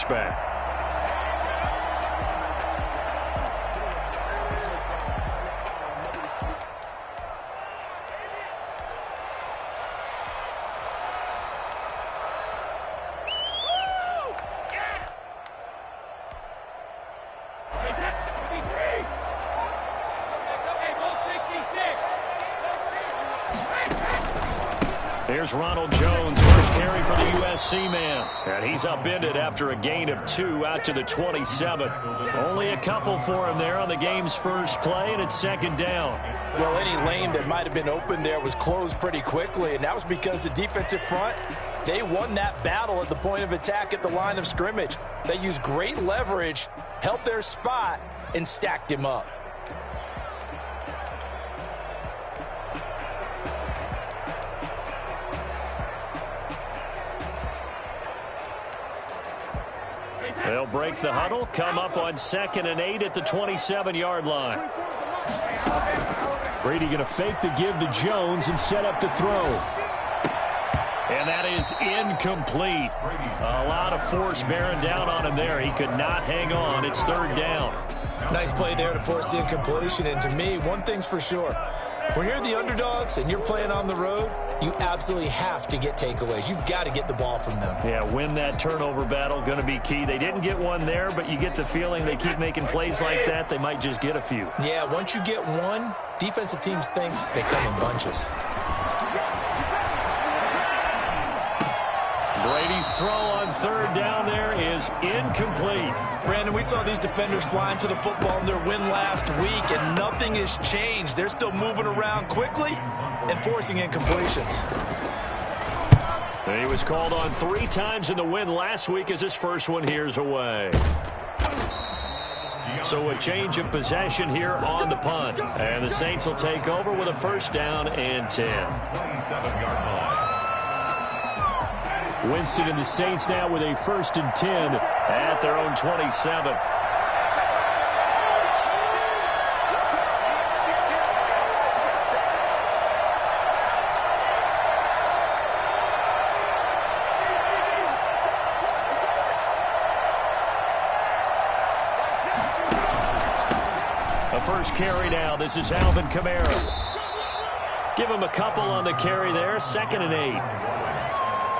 touchback. Here's Ronald Jones, first carry for the USC man. And he's upended after a gain of 2 out to the 27. Only a couple for him there on the game's first play, and it's second down. Well, any lane that might have been open there was closed pretty quickly, and that was because the defensive front, they won that battle at the point of attack at the line of scrimmage. They used great leverage, held their spot, and stacked him up. They'll break the huddle, come up on 2nd and 8 at the 27-yard line. Brady going to fake the give to Jones and set up to throw. And that is incomplete. A lot of force bearing down on him there. He could not hang on. It's third down. Nice play there to force the incompletion. And to me, one thing's for sure. When you're the underdogs and you're playing on the road, you absolutely have to get takeaways. You've got to get the ball from them. Yeah, win that turnover battle, going to be key. They didn't get one there, but you get the feeling they keep making plays like that, they might just get a few. Yeah, once you get one, defensive teams think they come in bunches. Brady's throw on third down there is incomplete. Brandon, we saw these defenders flying to the football in their win last week, and nothing has changed. They're still moving around quickly and forcing incompletions. He was called on 3 times in the win last week as his first one here's away. So a change of possession here on the punt. And the Saints will take over with a first down and 10. 27-yard line. Winston and the Saints now with a 1st and 10 at their own 27. A first carry now. This is Alvin Kamara. Give him a couple on the carry there. 2nd and 8.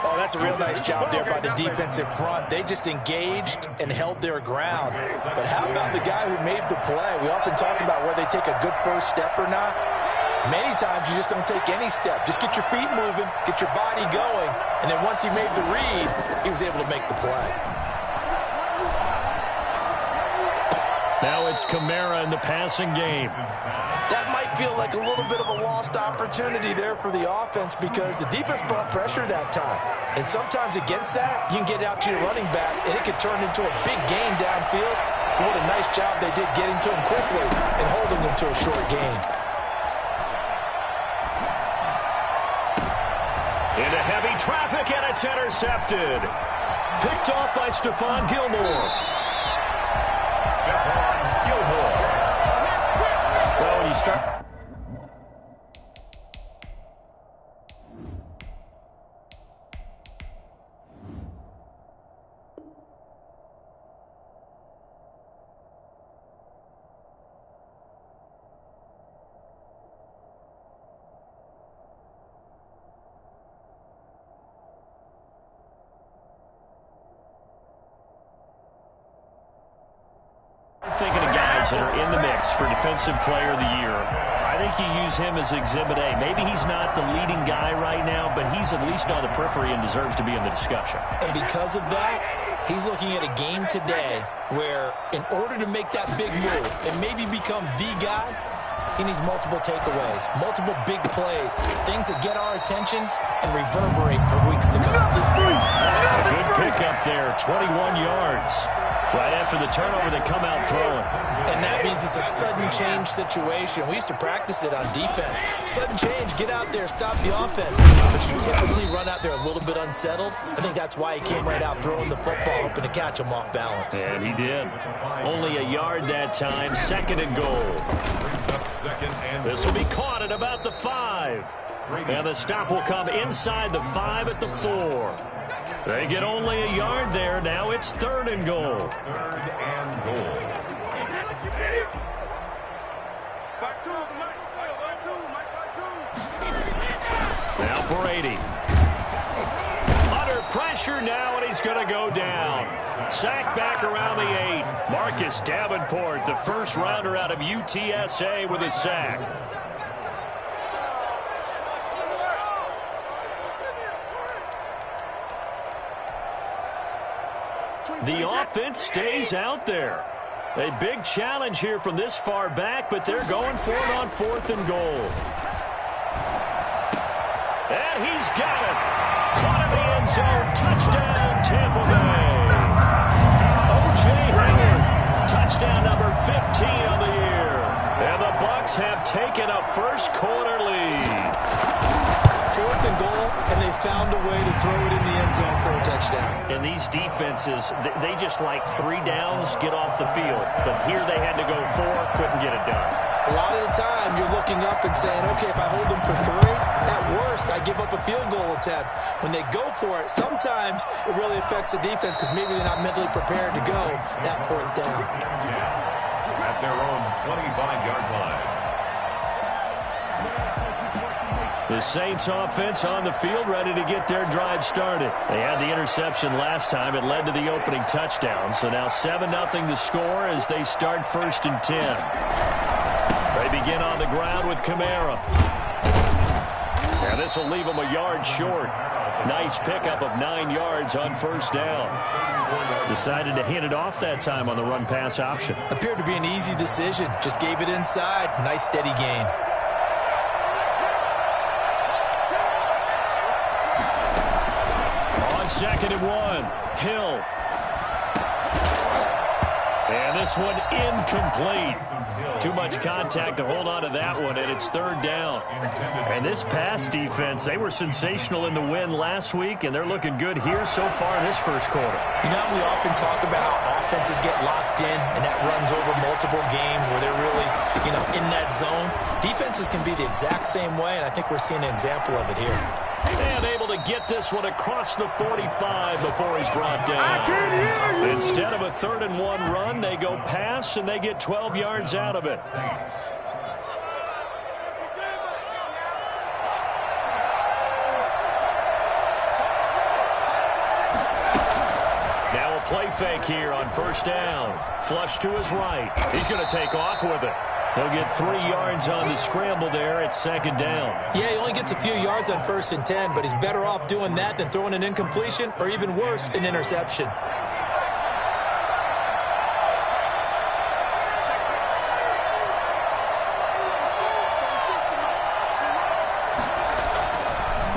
Oh, that's a real nice job there by the defensive front. They just engaged and held their ground. But how about the guy who made the play? We often talk about whether they take a good first step or not. Many times you just don't take any step. Just get your feet moving, get your body going, and then once he made the read, he was able to make the play. Now it's Kamara in the passing game. That might feel like a little bit of a lost opportunity there for the offense because the defense brought pressure that time. And sometimes against that, you can get out to your running back, and it could turn into a big gain downfield. But what a nice job they did getting to him quickly and holding him to a short gain. Into heavy traffic, and it's intercepted. Picked off by Stephon Gilmore. Well, when you start... Thinking of guys that are in the mix for Defensive Player of the Year. I think you use him as Exhibit A. Maybe he's not the leading guy right now, but he's at least on the periphery and deserves to be in the discussion. And because of that, he's looking at a game today where in order to make that big move and maybe become the guy, he needs multiple takeaways, multiple big plays, things that get our attention and reverberate for weeks to come. A good pickup there, 21 yards. Right after the turnover, they come out throwing. And that means it's a sudden change situation. We used to practice it on defense. Sudden change, get out there, stop the offense. But you typically run out there a little bit unsettled. I think that's why he came right out throwing the football, hoping to catch him off balance. And he did. Only a yard that time, 2nd and goal. This will be caught at about the 5. And the stop will come inside the 5 at the 4. They get only a yard there. Now it's 3rd and goal. 3rd and goal. Now Brady. Under pressure now, and he's going to go down. Sack back around the 8. Marcus Davenport, the first rounder out of UTSA, with a sack. The offense stays out there. A big challenge here from this far back, but they're going for it on 4th and goal. And he's got it. Caught in the end zone. Touchdown, Tampa Bay. O.J. Howard. Touchdown number 15 on the year. And the Bucs have taken a first quarter lead. 4th and goal, and they found a way to throw it in the end zone for a touchdown. And these defenses, they just like 3 downs, get off the field. But here they had to go 4, couldn't get it done. A lot of the time, you're looking up and saying, okay, if I hold them for 3, at worst, I give up a field goal attempt. When they go for it, sometimes it really affects the defense because maybe they're not mentally prepared to go that 4th down. At their own 25-yard line. The Saints offense on the field, ready to get their drive started. They had the interception last time. It led to the opening touchdown. So now 7-0 the score as they start 1st and 10. They begin on the ground with Kamara. And this will leave them a yard short. Nice pickup of 9 yards on 1st down. Decided to hand it off that time on the run-pass option. Appeared to be an easy decision. Just gave it inside. Nice steady gain. On 2nd and 1, Hill. And this one incomplete. Too much contact to hold on to that one, and it's 3rd down. And this pass defense, they were sensational in the win last week, and they're looking good here so far in this first quarter. You know, we often talk about how offenses get locked in, and that runs over multiple games where they're really, in that zone. Defenses can be the exact same way, and I think we're seeing an example of it here. And able to get this one across the 45 before he's brought down. Instead of a 3rd and 1 run, they go pass, and they get 12 yards out of it. Now a play fake here on 1st down. Flush to his right. He's going to take off with it. He'll get 3 yards on the scramble there at 2nd down. Yeah, he only gets a few yards on 1st and 10, but he's better off doing that than throwing an incompletion or even worse, an interception.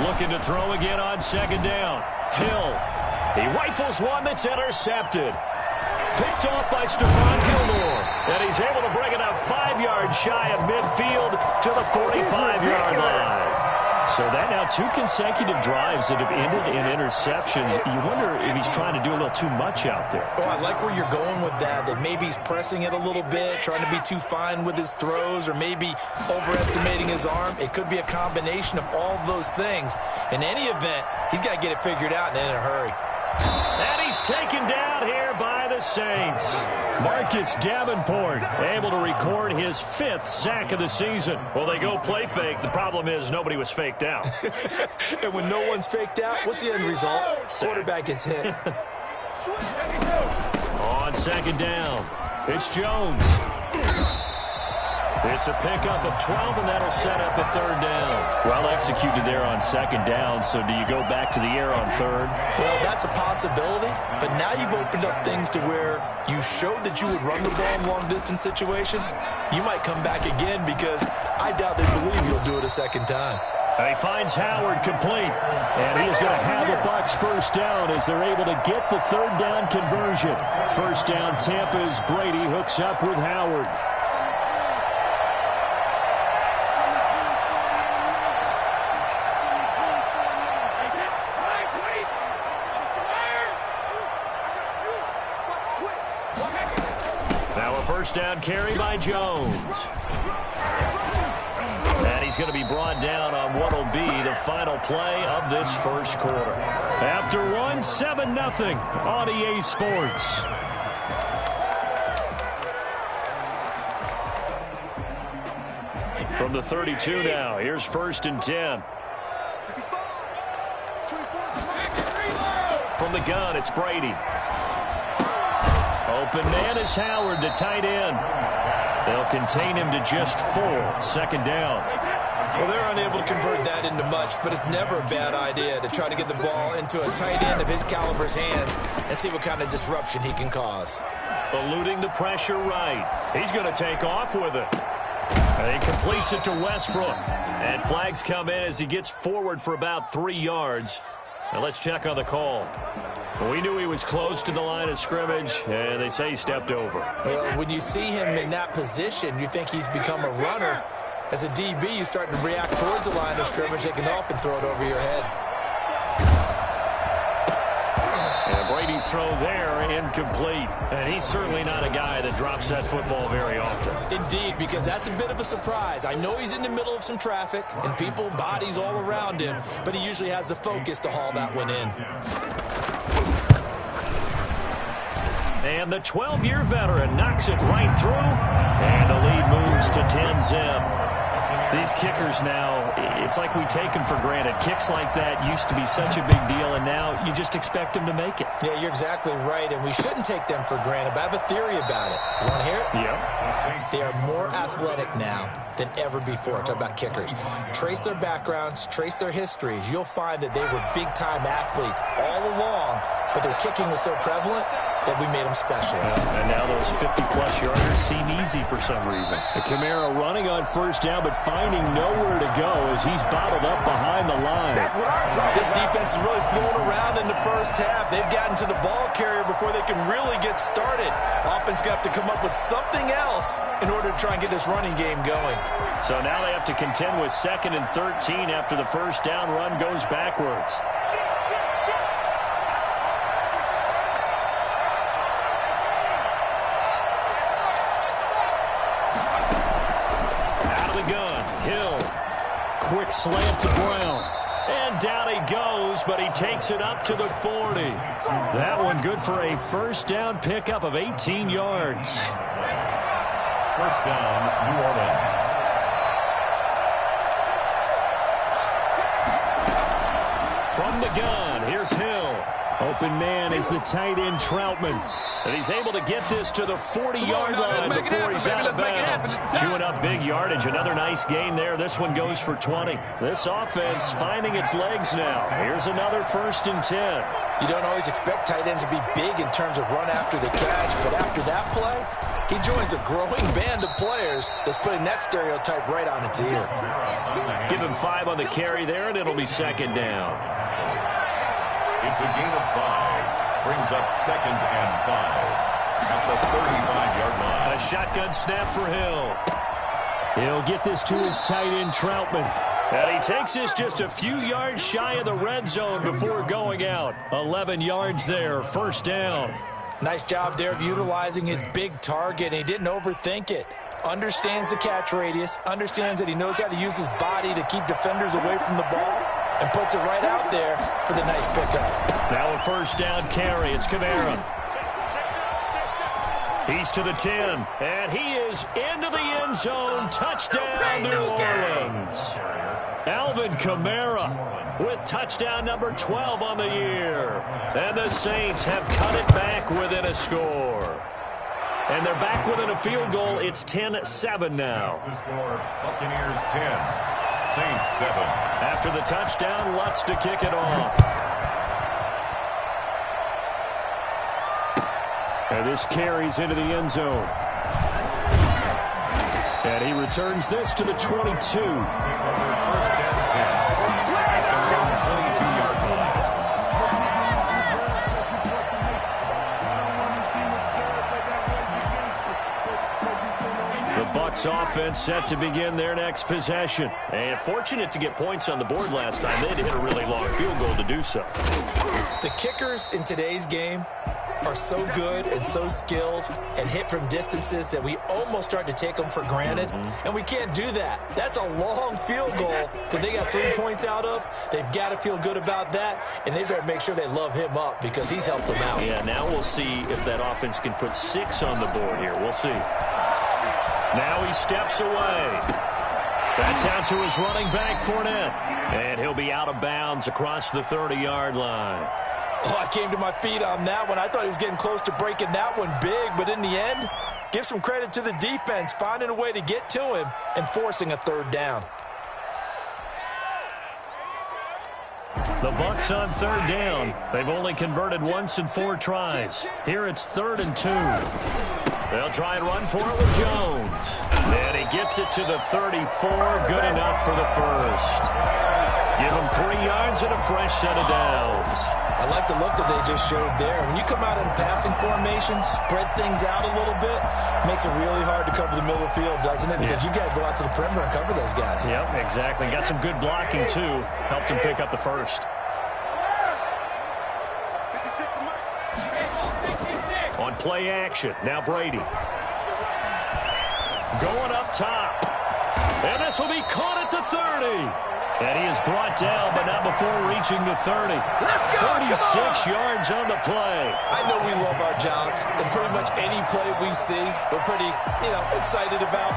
Looking to throw again on 2nd down. Hill. He rifles one that's intercepted. Picked off by Stephon Gilmore. And he's able to bring it up 5 yards shy of midfield to the 45-yard line. So that now 2 consecutive drives that have ended in interceptions. You wonder if he's trying to do a little too much out there. Oh, I like where you're going with that maybe he's pressing it a little bit, trying to be too fine with his throws, or maybe overestimating his arm. It could be a combination of all those things. In any event, he's got to get it figured out and in a hurry. And he's taken down here by the Saints. Marcus Davenport able to record his 5th sack of the season. Well, they go play fake. The problem is nobody was faked out. And when no one's faked out, what's the end result? Quarterback gets hit. On 2nd down, it's Jones. It's a pickup of 12, and that'll set up a 3rd down. Well executed there on 2nd down, so do you go back to the air on 3rd? Well, that's a possibility, but now you've opened up things to where you showed that you would run the ball in long-distance situation. You might come back again because I doubt they believe you'll do it a 2nd time. And he finds Howard complete, and he is going to have the Bucs 1st down as they're able to get the 3rd down conversion. 1st down Tampa's Brady hooks up with Howard. Now a 1st down carry by Jones. And he's going to be brought down on what will be the final play of this first quarter. After one, 7-0 on EA Sports. From the 32 now, here's 1st and 10. From the gun, it's Brady. Open man is Howard, the tight end. They'll contain him to just 4. 2nd down. Well, they're unable to convert that into much, but it's never a bad idea to try to get the ball into a tight end of his caliber's hands and see what kind of disruption he can cause. Eluding the pressure right. He's going to take off with it. And he completes it to Westbrook. And flags come in as he gets forward for about 3 yards. Now let's check on the call. We knew he was close to the line of scrimmage, and they say he stepped over. Well, when you see him in that position, you think he's become a runner. As a DB, you start to react towards the line of scrimmage. They can often throw it over your head. And Brady's throw there, incomplete. And he's certainly not a guy that drops that football very often. Indeed, because that's a bit of a surprise. I know he's in the middle of some traffic and people, bodies all around him, but he usually has the focus to haul that one in. And the 12-year veteran knocks it right through. And the lead moves to 10-zip. These kickers now, it's like we take them for granted. Kicks like that used to be such a big deal, and now you just expect them to make it. Yeah, you're exactly right, and we shouldn't take them for granted, but I have a theory about it. You want to hear it? Yep. They are more athletic now than ever before. Talk about kickers. Trace their backgrounds, trace their histories. You'll find that they were big-time athletes all along, but their kicking was so prevalent that we made them specialists. And now those 50-plus yarders seem easy for some reason. The Camaro running on 1st down, but finding nowhere to go as he's bottled up behind the line. This defense is really throwing around in the first half. They've gotten to the ball carrier before they can really get started. Offense going to have to come up with something else in order to try and get this running game going. So now they have to contend with 2nd and 13 after the first down run goes backwards. Quick slant to Brown. And down he goes, but he takes it up to the 40. That one good for a 1st down pickup of 18 yards. 1st down, New Orleans. From the gun, here's Hill. Open man is the tight end Troutman. And he's able to get this to the 40-yard line before he's out of bounds. Chewing up big yardage. Another nice gain there. This one goes for 20. This offense finding its legs now. Here's another 1st and 10. You don't always expect tight ends to be big in terms of run after the catch, but after that play, he joins a growing band of players that's putting that stereotype right on its ear. Give him 5 on the carry there, and it'll be 2nd down. It's a gain of 5. Brings up 2nd and 5 at the 35-yard line. A shotgun snap for Hill. He'll get this to his tight end, Troutman. And he takes this just a few yards shy of the red zone before going out. 11 yards there, 1st down. Nice job there of utilizing his big target. He didn't overthink it. Understands the catch radius, understands that he knows how to use his body to keep defenders away from the ball, and puts it right out there for the nice pickup. Now a 1st down carry. It's Camara. He's to the 10, and he is into the end zone. Touchdown, New Orleans. Alvin Kamara with touchdown number 12 on the year. And the Saints have cut it back within a score. And they're back within a field goal. It's 10-7 now. The score, Buccaneers 10, Saints 7. After the touchdown, Lutz to kick it off. And this carries into the end zone. And he returns this to the 22. 1st and 10 at their own 22-yard line. The Bucs offense set to begin their next possession. And fortunate to get points on the board last time. They had to hit a really long field goal to do so. The kickers in today's game are so good and so skilled and hit from distances that we almost start to take them for granted, and we can't do that. That's a long field goal that they got 3 points out of. They've got to feel good about that, and they better make sure they love him up because he's helped them out. Yeah, now we'll see if that offense can put 6 on the board here. We'll see. Now he steps away. That's out to his running back, Fournette. And he'll be out of bounds across the 30-yard line. Oh, I came to my feet on that one. I thought he was getting close to breaking that one big, but in the end, give some credit to the defense, finding a way to get to him and forcing a third down. The Bucs on third down. They've only converted once in 4 tries. Here it's 3rd and 2. They'll try and run for it with Jones. And he gets it to the 34. Good enough for the first. Give him 3 yards and a fresh set of downs. I like the look that they just showed there. When you come out in passing formation, spread things out a little bit, makes it really hard to cover the middle of the field, doesn't it? Because you got to go out to the perimeter and cover those guys. Yep, exactly. Got some good blocking, too. Helped him pick up the first. On play action, now Brady. Going up top. And this will be caught at the 30. And he is brought down, but not before reaching the 30. 36 yards on the play. I know we love our jobs, and pretty much any play we see, we're pretty, excited about.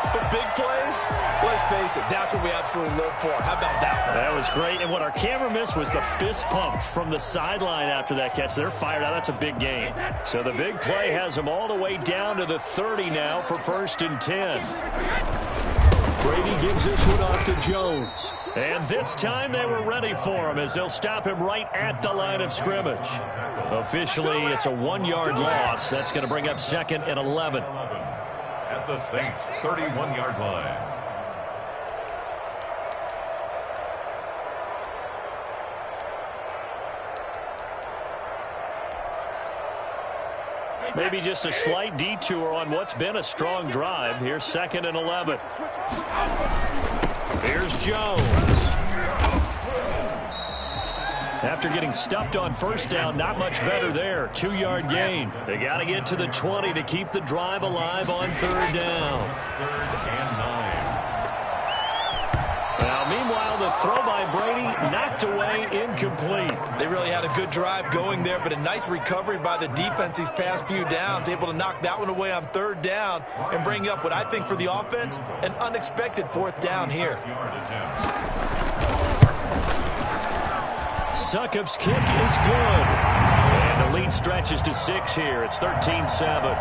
The big plays, let's face it, that's what we absolutely live for. How about that one? That was great, and what our camera missed was the fist pump from the sideline after that catch. They're fired out. That's a big game. So the big play has them all the way down to the 30 now for 1st and 10. Brady gives this one off to Jones. And this time they were ready for him as they'll stop him right at the line of scrimmage. Officially, it's a 1-yard loss. That's going to bring up 2nd and 11. At the Saints' 31-yard line. Maybe just a slight detour on what's been a strong drive. Here's 2nd and 11. Here's Jones. After getting stuffed on first down, not much better there. 2-yard gain. They got to get to the 20 to keep the drive alive on 3rd down. 3rd and 9. Now, meanwhile, the throw by Brady knocked away, incomplete. They really had a good drive going there, but a nice recovery by the defense these past few downs, able to knock that one away on 3rd down and bring up what I think for the offense, an unexpected 4th down here. Succop's kick is good. And the lead stretches to 6 here. It's 13-7.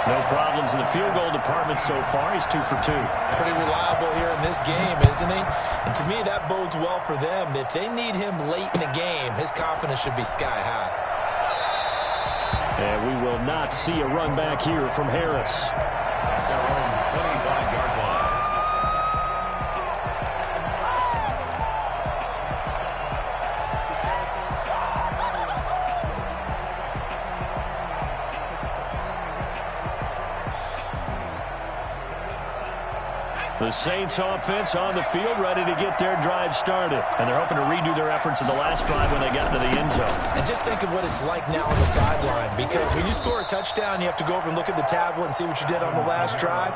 No problems in the field goal department so far. He's 2 for 2. Pretty reliable here in this game, isn't he? And to me, that bodes well for them. If they need him late in the game, his confidence should be sky high. And we will not see a run back here from Harris. At their own 25-yard line. The Saints offense on the field ready to get their drive started. And they're hoping to redo their efforts in the last drive when they got into the end zone. And just think of what it's like now on the sideline, because when you score a touchdown, you have to go over and look at the tablet and see what you did on the last drive.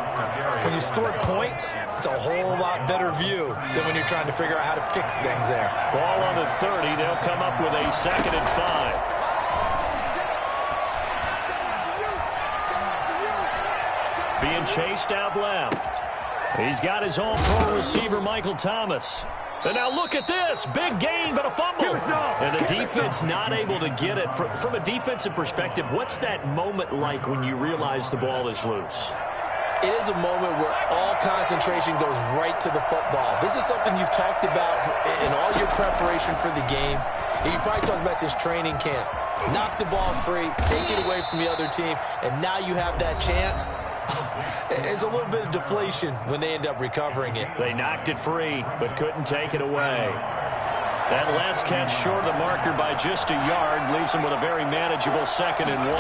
When you scored points, it's a whole lot better view than when you're trying to figure out how to fix things there. Ball on the 30. They'll come up with a 2nd and 5. Being chased out left. He's got his all-pro receiver, Michael Thomas. And now look at this. Big gain, but a fumble. And the defense not able to get it. From a defensive perspective, what's that moment like when you realize the ball is loose? It is a moment where all concentration goes right to the football. This is something you've talked about in all your preparation for the game. And you probably talked about this training camp. Knock the ball free, take it away from the other team, and now you have that chance. It's a little bit of deflation when they end up recovering it. They knocked it free, but couldn't take it away. That last catch short of the marker by just a yard leaves them with a very manageable 2nd and 1.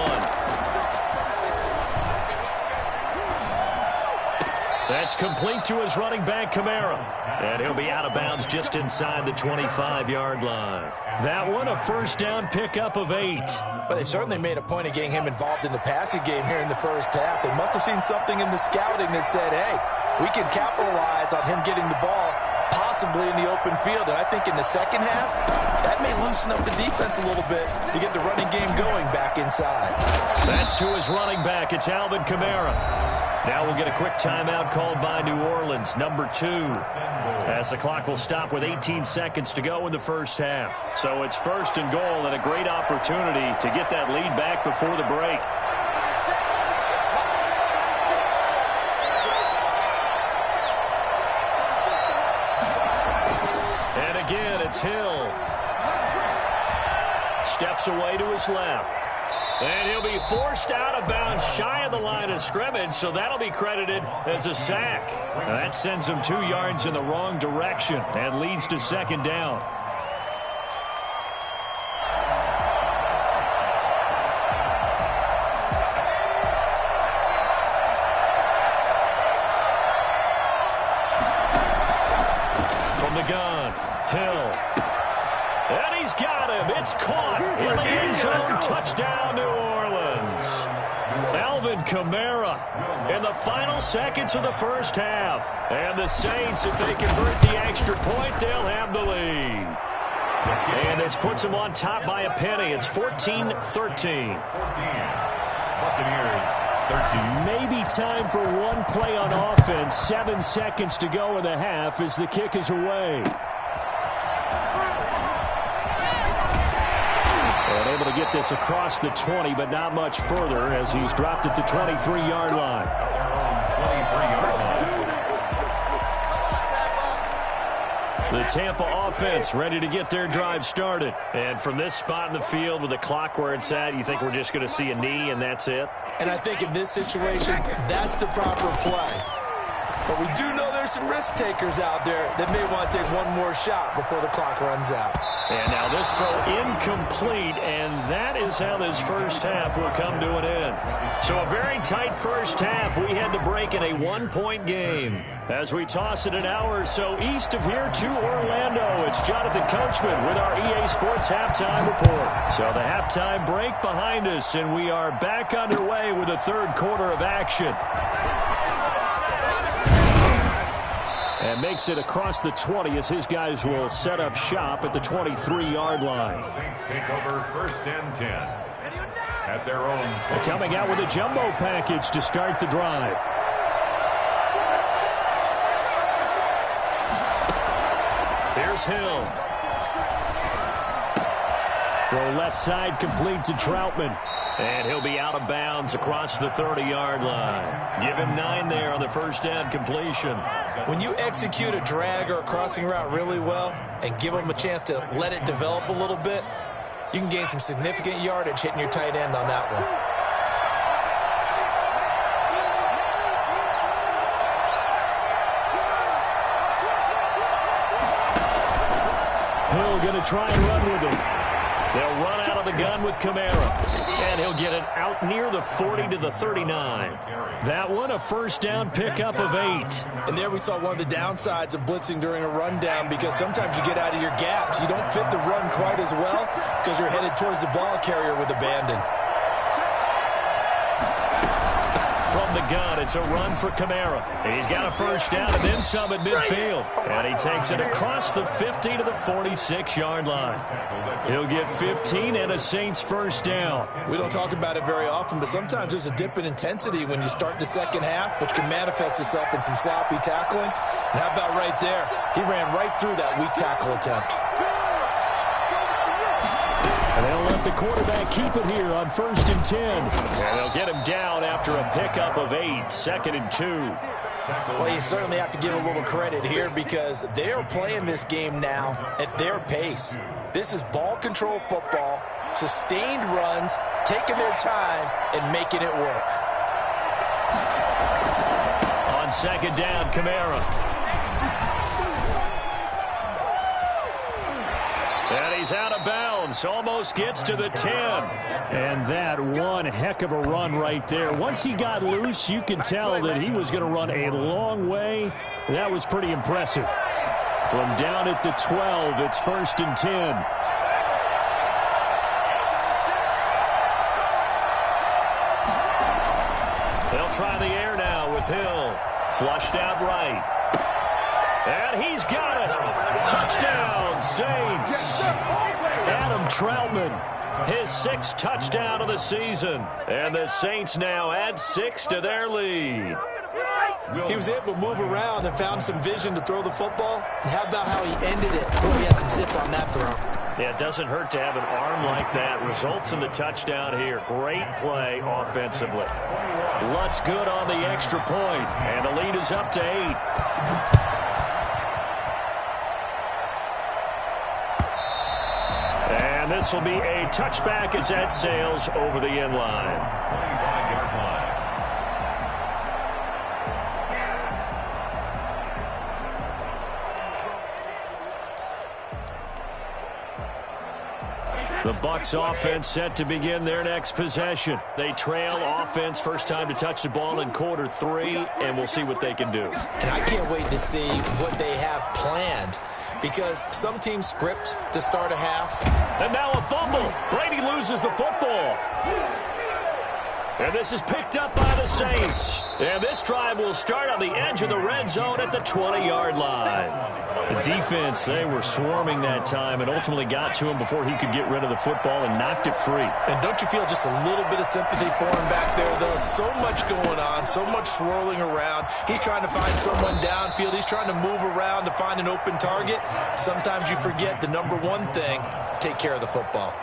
That's complete to his running back, Kamara. And he'll be out of bounds just inside the 25-yard line. That one, a 1st down pickup of 8. But they certainly made a point of getting him involved in the passing game here in the first half. They must have seen something in the scouting that said, hey, we can capitalize on him getting the ball possibly in the open field. And I think in the second half, that may loosen up the defense a little bit to get the running game going back inside. That's to his running back. It's Alvin Kamara. Now we'll get a quick timeout called by New Orleans, number 2. As the clock will stop with 18 seconds to go in the first half. So it's 1st and goal and a great opportunity to get that lead back before the break. And again, it's Hill. Steps away to his left. And he'll be forced out of bounds shy of the line of scrimmage, so that'll be credited as a sack. Now that sends him 2 yards in the wrong direction and leads to 2nd down. From the gun, Hill. And he's got him. It's caught in the end zone. Touchdown, New Orleans. Alvin Kamara in the final seconds of the first half. And the Saints, if they convert the extra point, they'll have the lead. And this puts them on top by a penny. It's 14-13. 14. Buccaneers, 13. Maybe time for one play on offense. 7 seconds to go in the half as the kick is away. And able to get this across the 20, but not much further as he's dropped at the 23-yard line. 23-yard line. The Tampa offense ready to get their drive started. And from this spot in the field with the clock where it's at, you think we're just going to see a knee and that's it? And I think in this situation, that's the proper play. But we do know there's some risk takers out there that may want to take one more shot before the clock runs out. And now this throw incomplete, and that is how this first half will come to an end. So a very tight first half. We had to break in a 1-point game. As we toss it an hour or so east of here to Orlando, it's Jonathan Coachman with our EA Sports Halftime Report. So the halftime break behind us, and we are back underway with the third quarter of action. And makes it across the 20 as his guys will set up shop at the 23-yard line. Saints take over 1st and 10 at their own 20. Coming out with a jumbo package to start the drive. Here's Hill. Throw left side complete to Troutman. And he'll be out of bounds across the 30-yard line. Give him 9 there on the first down completion. When you execute a drag or a crossing route really well and give them a chance to let it develop a little bit, you can gain some significant yardage hitting your tight end on that one. Hill going to try and run with him. They'll run out of the gun with Kamara. And he'll get it out near the 40 to the 39. That one a first down pickup of 8. And there we saw one of the downsides of blitzing during a rundown, because sometimes you get out of your gaps. You don't fit the run quite as well because you're headed towards the ball carrier with abandon. From the gun, it's a run for Kamara. He's got a first down and then some at midfield. And he takes it across the 50 to the 46-yard line. He'll get 15 and a Saints first down. We don't talk about it very often, but sometimes there's a dip in intensity when you start the second half, which can manifest itself in some sloppy tackling. And how about right there? He ran right through that weak tackle attempt. And they'll let the quarterback keep it here on 1st and 10. And they'll get him down after a pickup of 8, 2nd and 2. Well, you certainly have to give a little credit here because they are playing this game now at their pace. This is ball control football, sustained runs, taking their time, and making it work. On 2nd down, Kamara. And he's out of bounds, almost gets to the 10. And that one heck of a run right there. Once he got loose, you can tell that he was going to run a long way. That was pretty impressive. From down at the 12, it's 1st and 10. They'll try the air now with Hill. Flushed out right. And he's got it. Touchdown, Saints. Adam Troutman, his 6th touchdown of the season. And the Saints now add 6 to their lead. He was able to move around and found some vision to throw the football. And how about how he ended it? Boy, he had some zip on that throw. Yeah, it doesn't hurt to have an arm like that. Results in the touchdown here. Great play offensively. Lutz good on the extra point, and the lead is up to 8. And this will be a touchback as that sails over the end line. 25-yard line. The Bucs offense set to begin their next possession. They trail offense, first time to touch the ball in quarter 3, and we'll see what they can do. And I can't wait to see what they have planned, because some teams script to start a half. And now a fumble. Brady loses the football. And this is picked up by the Saints. And this drive will start on the edge of the red zone at the 20-yard line. The defense, they were swarming that time and ultimately got to him before he could get rid of the football and knocked it free. And don't you feel just a little bit of sympathy for him back there, though? So much going on, so much swirling around. He's trying to find someone downfield. He's trying to move around to find an open target. Sometimes you forget the number one thing, take care of the football.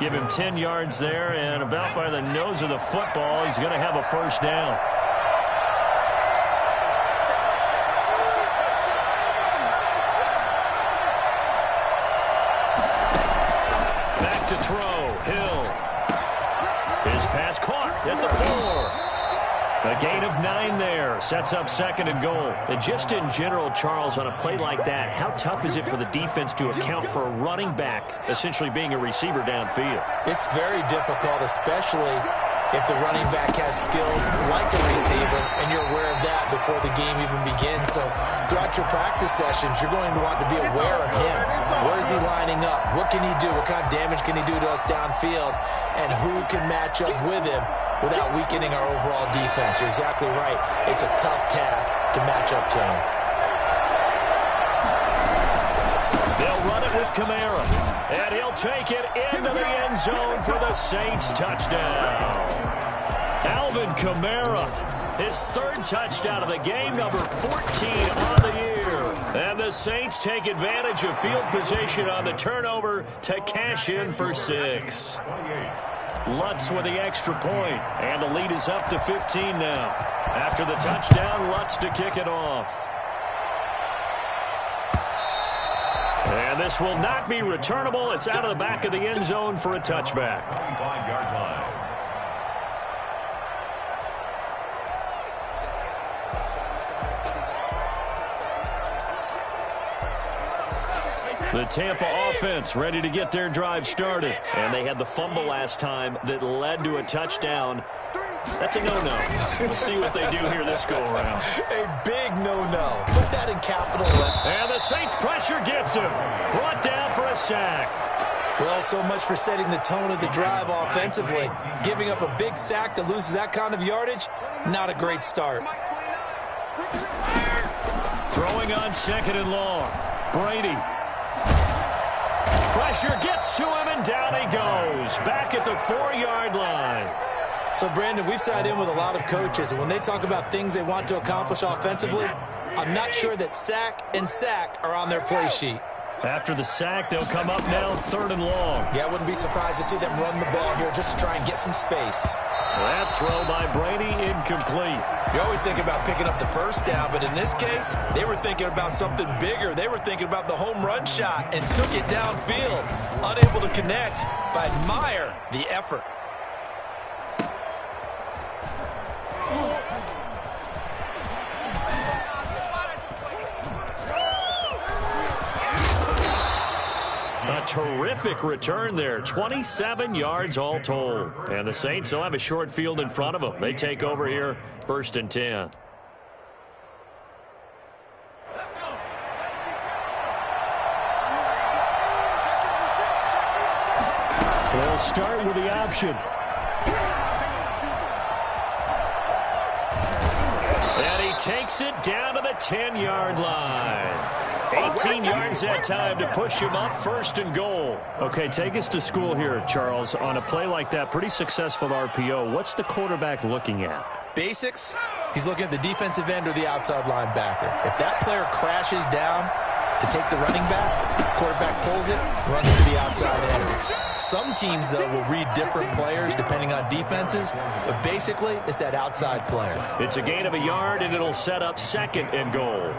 Give him 10 yards there, and about by the nose of the football, he's going to have a first down. To throw, Hill. His pass caught at the 4. A gain of 9 there. Sets up 2nd and goal. And just in general, Charles, on a play like that, how tough is it for the defense to account for a running back essentially being a receiver downfield? It's very difficult, especially if the running back has skills like a receiver, and you're aware of that before the game even begins. So throughout your practice sessions, you're going to want to be aware of him. Where is he lining up? What can he do? What kind of damage can he do to us downfield? And who can match up with him without weakening our overall defense? You're exactly right. It's a tough task to match up to him. They'll run it with Kamara, and he'll take it into the end zone for the Saints touchdown. Alvin Kamara, his 3rd touchdown of the game, number 14 on the year. And the Saints take advantage of field position on the turnover to cash in for 6. Lutz with the extra point, and the lead is up to 15 now. After the touchdown, Lutz to kick it off. And this will not be returnable. It's out of the back of the end zone for a touchback. 25-yard line. The Tampa offense ready to get their drive started. And they had the fumble last time that led to a touchdown. That's a no-no. We'll see what they do here this go-around. A big no-no. Put that in capital letters. And the Saints pressure gets him. Brought down for a sack. Well, so much for setting the tone of the drive offensively. Giving up a big sack that loses that kind of yardage, not a great start. Throwing on 2nd and long. Brady. Pressure gets to him, and down he goes. Back at the 4-yard line. So, Brandon, we've sat in with a lot of coaches, and when they talk about things they want to accomplish offensively, I'm not sure that sack and sack are on their play sheet. After the sack, they'll come up now 3rd and long. Yeah, I wouldn't be surprised to see them run the ball here just to try and get some space. That throw by Brady incomplete. You always think about picking up the first down, but in this case, they were thinking about something bigger. They were thinking about the home run shot and took it downfield. Unable to connect, but admire the effort. A terrific return there. 27 yards all told. And the Saints will have a short field in front of them. They take over here, 1st and 10. They'll start with the option. takes it down to the 10-yard line. 18 yards that time to push him up, 1st and goal. Okay, take us to school here, Charles. On a play like that, pretty successful RPO. What's the quarterback looking at? Basics. He's looking at the defensive end or the outside linebacker. If that player crashes down to take the running back, quarterback pulls it, runs to the outside end. Some teams, though, will read different players depending on defenses, but basically it's that outside player. It's a gain of a yard, and it'll set up 2nd and goal.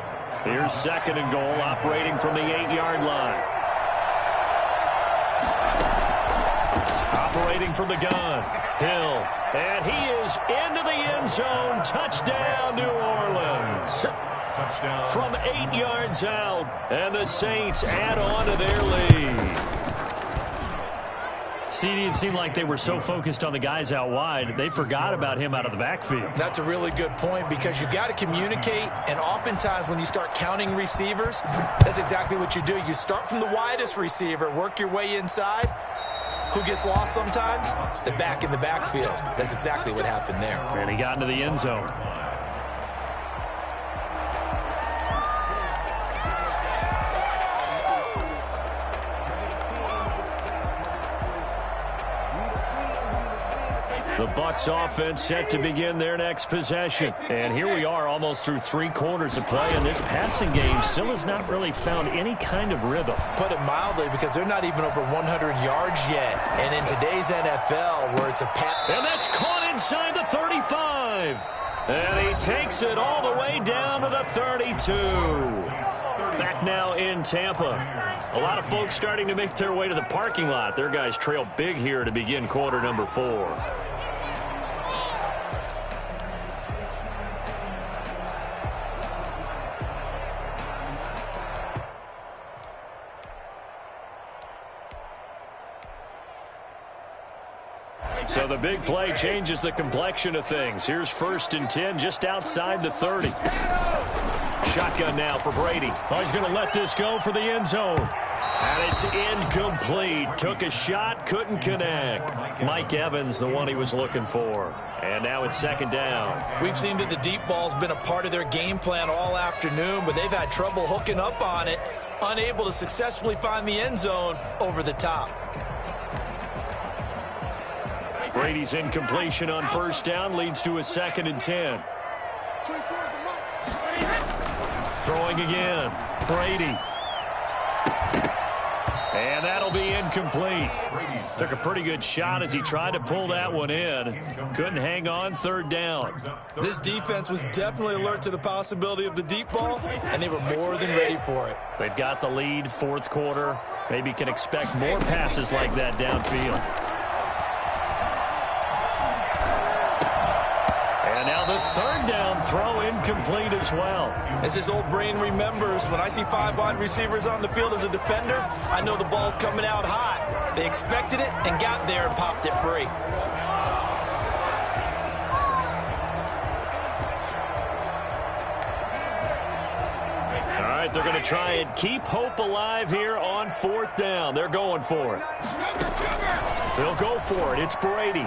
Here's 2nd and goal, operating from the 8-yard line. Operating from the gun, Hill. And he is into the end zone. Touchdown, New Orleans. Touchdown. From 8 yards out, and the Saints add on to their lead. CD, it seemed like they were so focused on the guys out wide, they forgot about him out of the backfield. That's a really good point because you've got to communicate, and oftentimes when you start counting receivers, that's exactly what you do. You start from the widest receiver, work your way inside. Who gets lost sometimes? The back in the backfield. That's exactly what happened there. And he got into the end zone. The Bucs offense set to begin their next possession. And here we are almost through 3 quarters of play, and this passing game still has not really found any kind of rhythm. Put it mildly, because they're not even over 100 yards yet. And in today's NFL, where it's a pass. And that's caught inside the 35. And he takes it all the way down to the 32. Back now in Tampa. A lot of folks starting to make their way to the parking lot. Their guys trail big here to begin quarter number 4. So the big play changes the complexion of things. Here's 1st and 10 just outside the 30. Shotgun now for Brady. Oh, he's going to let this go for the end zone. And it's incomplete. Took a shot, couldn't connect. Mike Evans, the one he was looking for. And now it's 2nd down. We've seen that the deep ball's been a part of their game plan all afternoon, but they've had trouble hooking up on it, unable to successfully find the end zone over the top. Brady's incompletion on 1st down leads to a 2nd and 10. Throwing again. Brady. And that'll be incomplete. Took a pretty good shot as he tried to pull that one in. Couldn't hang on, 3rd down. This defense was definitely alert to the possibility of the deep ball, and they were more than ready for it. They've got the lead, 4th quarter. Maybe can expect more passes like that downfield. And now the 3rd down throw incomplete as well. As his old brain remembers, when I see 5 wide receivers on the field as a defender, I know the ball's coming out hot. They expected it and got there and popped it free. All right, they're going to try and keep hope alive here on 4th down. They're going for it. They'll go for it. It's Brady.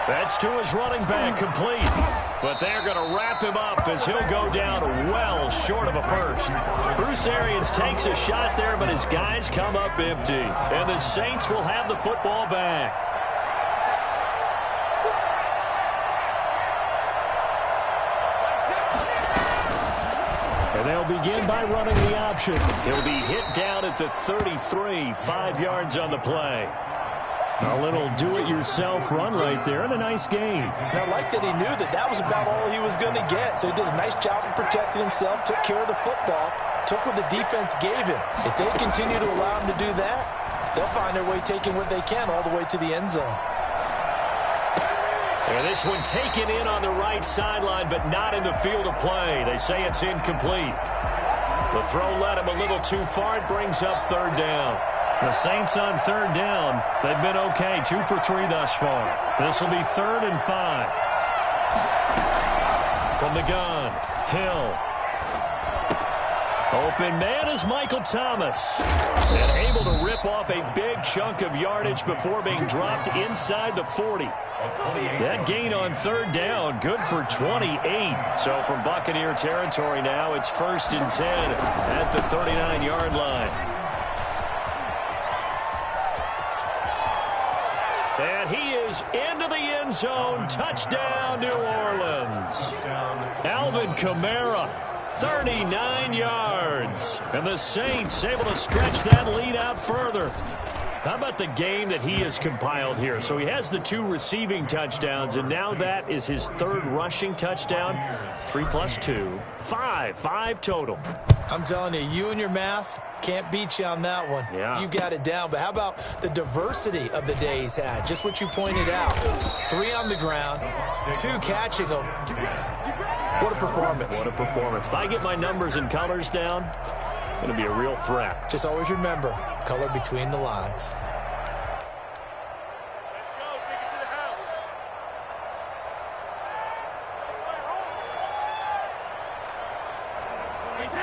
That's to his running back, complete. But they're going to wrap him up as he'll go down well short of a first. Bruce Arians takes a shot there, but his guys come up empty. And the Saints will have the football back. And they'll begin by running the option. He'll be hit down at the 33, 5 yards on the play. A little do-it-yourself run right there, and a nice game. And I like that he knew that that was about all he was going to get. So he did a nice job of protecting himself, took care of the football, took what the defense gave him. If they continue to allow him to do that, they'll find their way taking what they can all the way to the end zone. And this one taken in on the right sideline, but not in the field of play. They say it's incomplete. The throw led him a little too far. It brings up 3rd down. The Saints on 3rd down. They've been okay, 2 for 3 thus far. This will be 3rd and 5. From the gun, Hill. Open man is Michael Thomas. And able to rip off a big chunk of yardage before being dropped inside the 40. That gain on third down, good for 28. So from Buccaneer territory now, it's 1st and 10 at the 39-yard line. And he is into the end zone. Touchdown, New Orleans. Alvin Kamara, 39 yards. And the Saints able to stretch that lead out further. How about the game that he has compiled here? So he has the 2 receiving touchdowns, and now that is his 3rd rushing touchdown. 3 plus 2, 5 total. I'm telling you, you and your math can't beat you on that one. Yeah. You got it down. But how about the diversity of the day he's had? Just what you pointed out. 3 on the ground, 2 catching them. What a performance. What a performance. If I get my numbers and colors down, it's going to be a real threat. Just always remember, color between the lines.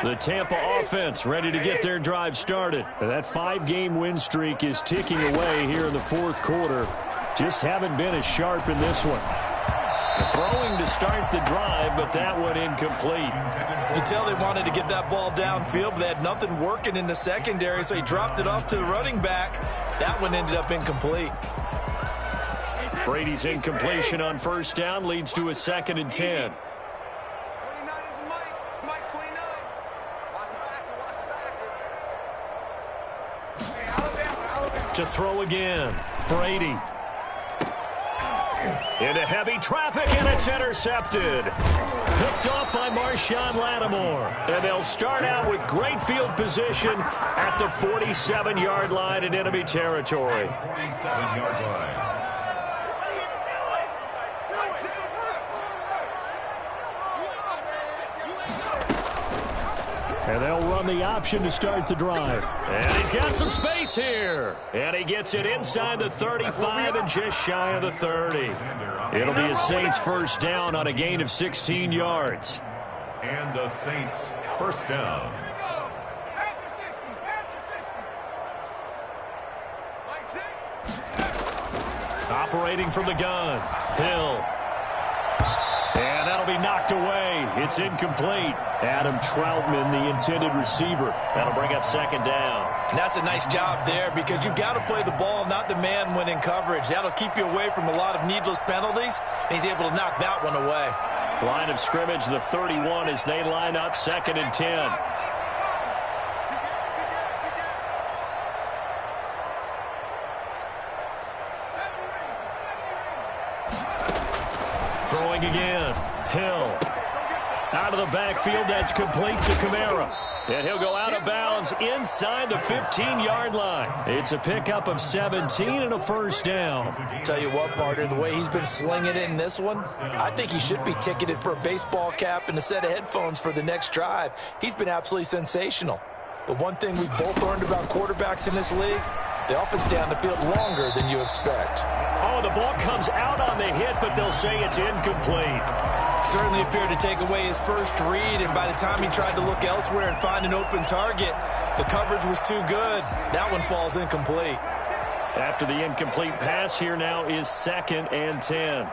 The Tampa offense ready to get their drive started. That 5-game win streak is ticking away here in the 4th quarter. Just haven't been as sharp in this one. Throwing to start the drive, but that one incomplete. You could tell they wanted to get that ball downfield, but they had nothing working in the secondary, so he dropped it off to the running back. That one ended up incomplete. Brady's incompletion on 1st down leads to a 2nd and 10. To throw again, Brady. Into heavy traffic, and it's intercepted. Picked off by Marshawn Lattimore. And they'll start out with great field position at the 47-yard line in enemy territory. 47-yard line. And they'll run the option to start the drive. And he's got some space here. And he gets it inside the 35 and just shy of the 30. It'll be a Saints 1st down on a gain of 16 yards. And the Saints 1st down. Operating from the gun, Hill. And that'll be knocked away. It's incomplete. Adam Troutman, the intended receiver. That'll bring up 2nd down. And that's a nice job there because you've got to play the ball, not the man when in coverage. That'll keep you away from a lot of needless penalties, and he's able to knock that one away. Line of scrimmage, the 31 as they line up 2nd and 10. Throwing again. Hill. Out of the backfield, that's complete to Kamara. And he'll go out of bounds inside the 15-yard line. It's a pickup of 17 and a 1st down. Tell you what, partner, the way he's been slinging it in this one, I think he should be ticketed for a baseball cap and a set of headphones for the next drive. He's been absolutely sensational. But one thing we've both learned about quarterbacks in this league, they often stay on the field longer than you expect. Oh, the ball comes out on the hit, but they'll say it's incomplete. Certainly appeared to take away his first read, and by the time he tried to look elsewhere and find an open target, the coverage was too good. That one falls incomplete. After the incomplete pass, here now is 2nd and 10.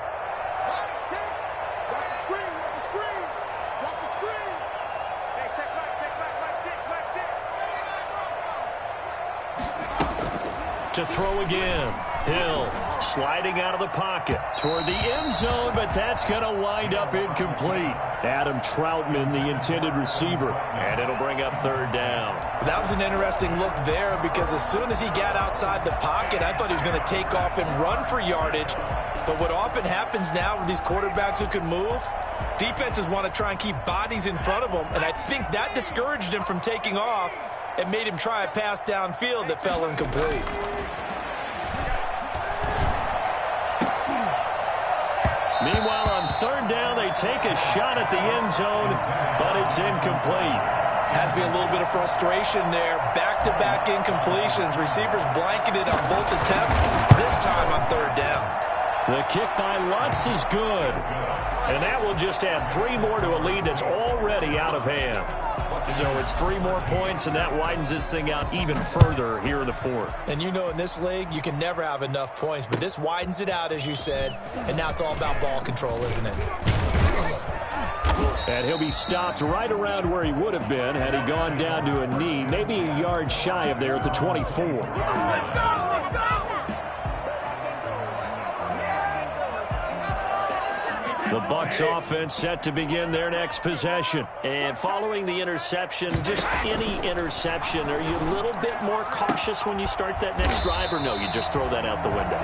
To throw again. Hill sliding out of the pocket toward the end zone, but that's going to wind up incomplete. Adam Troutman, the intended receiver, and it'll bring up 3rd down. That was an interesting look there because as soon as he got outside the pocket, I thought he was going to take off and run for yardage. But what often happens now with these quarterbacks who can move, defenses want to try and keep bodies in front of them, and I think that discouraged him from taking off and made him try a pass downfield that fell incomplete. Meanwhile, on 3rd down, they take a shot at the end zone, but it's incomplete. Has to be a little bit of frustration there. Back-to-back incompletions. Receivers blanketed on both attempts, this time on 3rd down. The kick by Lutz is good. And that will just add 3 more to a lead that's already out of hand. So it's 3 more points, and that widens this thing out even further here in the fourth. And you know in this league, you can never have enough points, but this widens it out, as you said, and now it's all about ball control, isn't it? And he'll be stopped right around where he would have been had he gone down to a knee, maybe a yard shy of there at the 24. The Bucs offense set to begin their next possession. And following the interception, just any interception, are you a little bit more cautious when you start that next drive, or no, you just throw that out the window?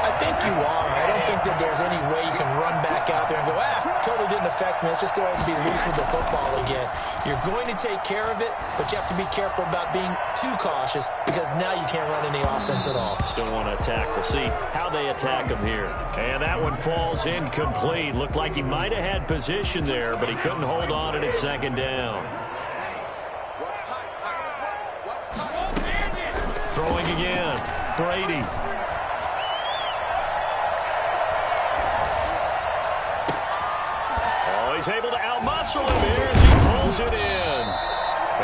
I think you are. I don't think that there's any way you can run back out there and go, totally didn't affect me. Let's just go ahead and be loose with the football again. You're going to take care of it, but you have to be careful about being too cautious because now you can't run any offense at all. Still want to attack. We'll see how they attack him here. And that one falls incomplete. Looked like he might have had position there, but he couldn't hold on at second down. Throwing again. Brady. He's able to outmuscle him here as he pulls it in.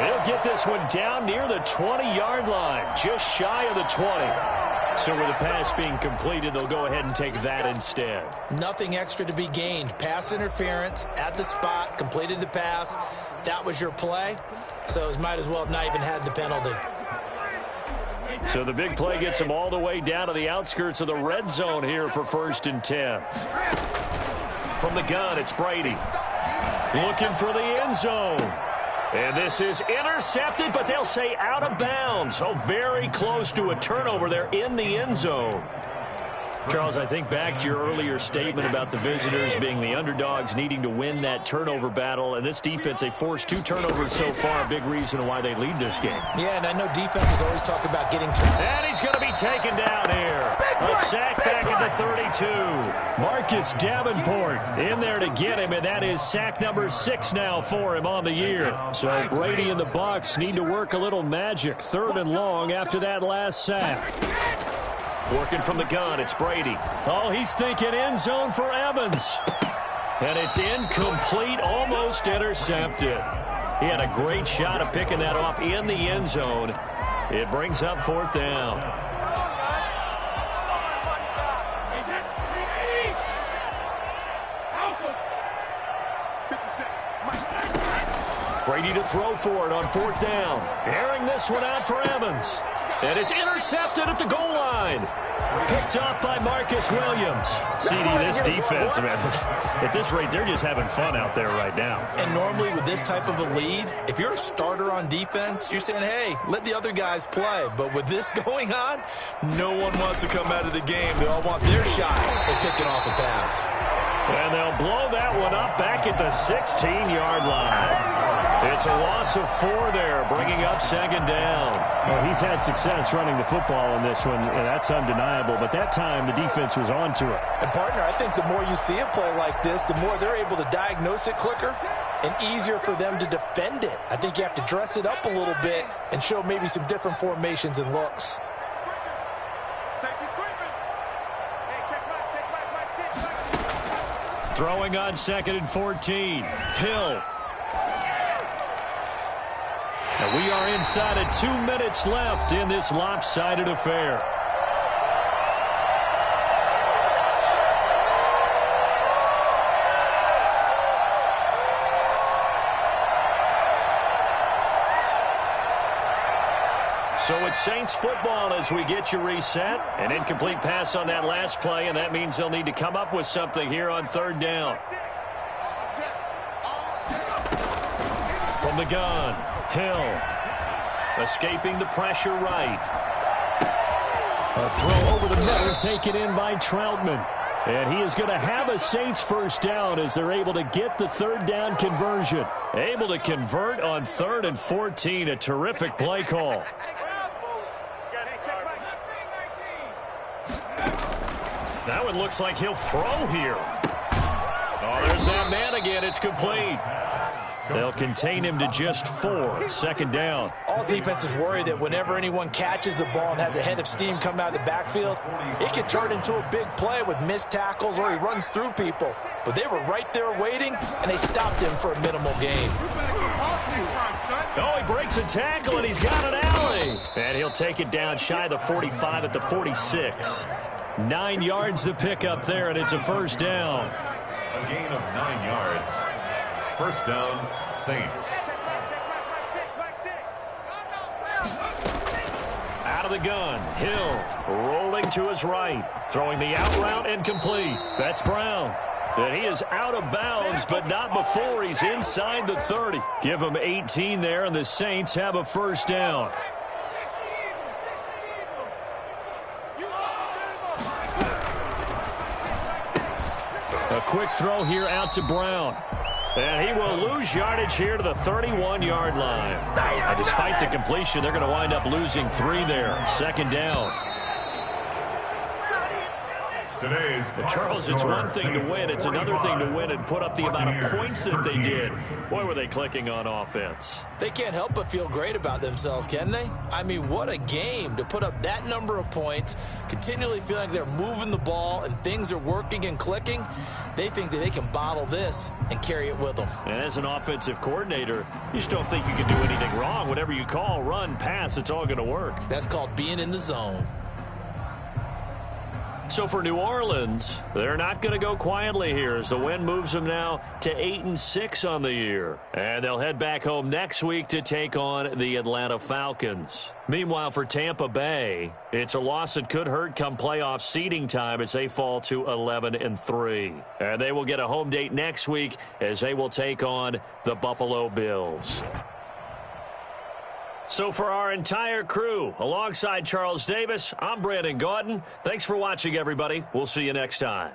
He'll get this one down near the 20-yard line, just shy of the 20. So with the pass being completed, they'll go ahead and take that instead. Nothing extra to be gained. Pass interference at the spot, completed the pass. That was your play, so might as well have not even had the penalty. So the big play gets him all the way down to the outskirts of the red zone here for 1st and 10. From the gun, it's Brady. Looking for the end zone. And this is intercepted, but they'll say out of bounds. Oh, very close to a turnover there in the end zone. Charles, I think back to your earlier statement about the visitors being the underdogs needing to win that turnover battle. And this defense, they forced 2 turnovers so far, a big reason why they lead this game. Yeah, and I know defenses always talk about getting to. And he's going to be taken down here. A sack back at the 32. Marcus Davenport in there to get him, and that is sack number 6 now for him on the year. So Brady and the Bucs need to work a little magic. 3rd and long after that last sack. Working from the gun, it's Brady. Oh, he's thinking end zone for Evans. And it's incomplete, almost intercepted. He had a great shot of picking that off in the end zone. It brings up 4th down. Brady to throw for it on 4th down. Airing this one out for Evans. And it's intercepted at the goal line. Picked off by Marcus Williams. CD, this defense, man, at this rate, they're just having fun out there right now. And normally with this type of a lead, if you're a starter on defense, you're saying, hey, let the other guys play. But with this going on, no one wants to come out of the game. They all want their shot at picking off a pass. And they'll blow that one up back at the 16-yard line. It's a loss of 4 there, bringing up 2nd down. Well, he's had success running the football in this one, and that's undeniable. But that time, the defense was on to it. And, partner, I think the more you see a play like this, the more they're able to diagnose it quicker and easier for them to defend it. I think you have to dress it up a little bit and show maybe some different formations and looks. Throwing on 2nd and 14. Hill. And we are inside of 2 minutes left in this lopsided affair. So it's Saints football as we get you reset. An incomplete pass on that last play, and that means they'll need to come up with something here on 3rd down. From the gun, Hill. Escaping the pressure right. A throw over the middle, taken in by Troutman. And he is going to have a Saints 1st down as they're able to get the 3rd down conversion. Able to convert on 3rd and 14. A terrific play call. That one looks like he'll throw here. Oh, there's that man again. It's complete. They'll contain him to just 4. Second down. All defenses worry that whenever anyone catches the ball and has a head of steam coming out of the backfield, it can turn into a big play with missed tackles or he runs through people. But they were right there waiting, and they stopped him for a minimal gain. Oh, he breaks a tackle, and he's got an alley. And he'll take it down shy of the 45 at the 46. 9 yards to pick up there, and it's a first down. A gain of 9 yards. First down, Saints. Out of the gun, Hill rolling to his right, throwing the out route and complete. That's Brown. And he is out of bounds, but not before he's inside the 30. Give him 18 there, and the Saints have a first down. A quick throw here out to Brown. And he will lose yardage here to the 31-yard line. And despite the completion, they're going to wind up losing 3 there. Second down. But Charles, it's one thing to win. It's another thing to win and put up the amount of points that they did. Boy, were they clicking on offense. They can't help but feel great about themselves, can they? I mean, what a game to put up that number of points, continually feeling like they're moving the ball and things are working and clicking. They think that they can bottle this and carry it with them. And as an offensive coordinator, you just don't think you can do anything wrong. Whatever you call, run, pass, it's all going to work. That's called being in the zone. So for New Orleans, they're not going to go quietly here as the win moves them now to 8-6 on the year. And they'll head back home next week to take on the Atlanta Falcons. Meanwhile, for Tampa Bay, it's a loss that could hurt come playoff seeding time as they fall to 11-3. And they will get a home date next week as they will take on the Buffalo Bills. So for our entire crew, alongside Charles Davis, I'm Brandon Gaudin. Thanks for watching, everybody. We'll see you next time.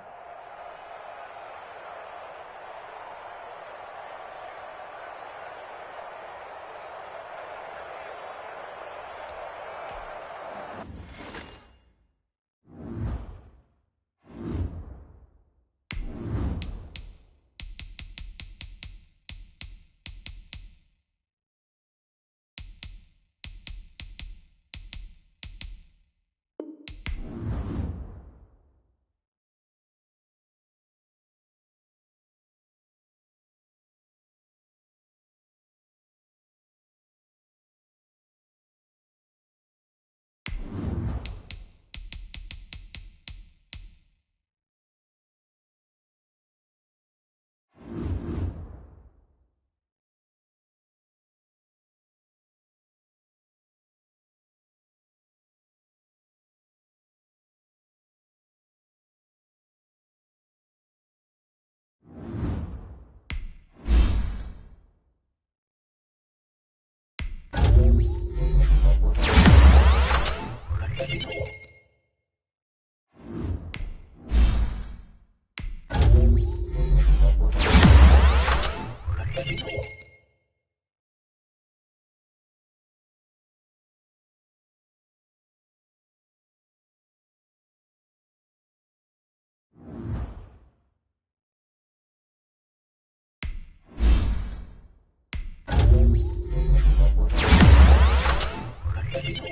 Thank you.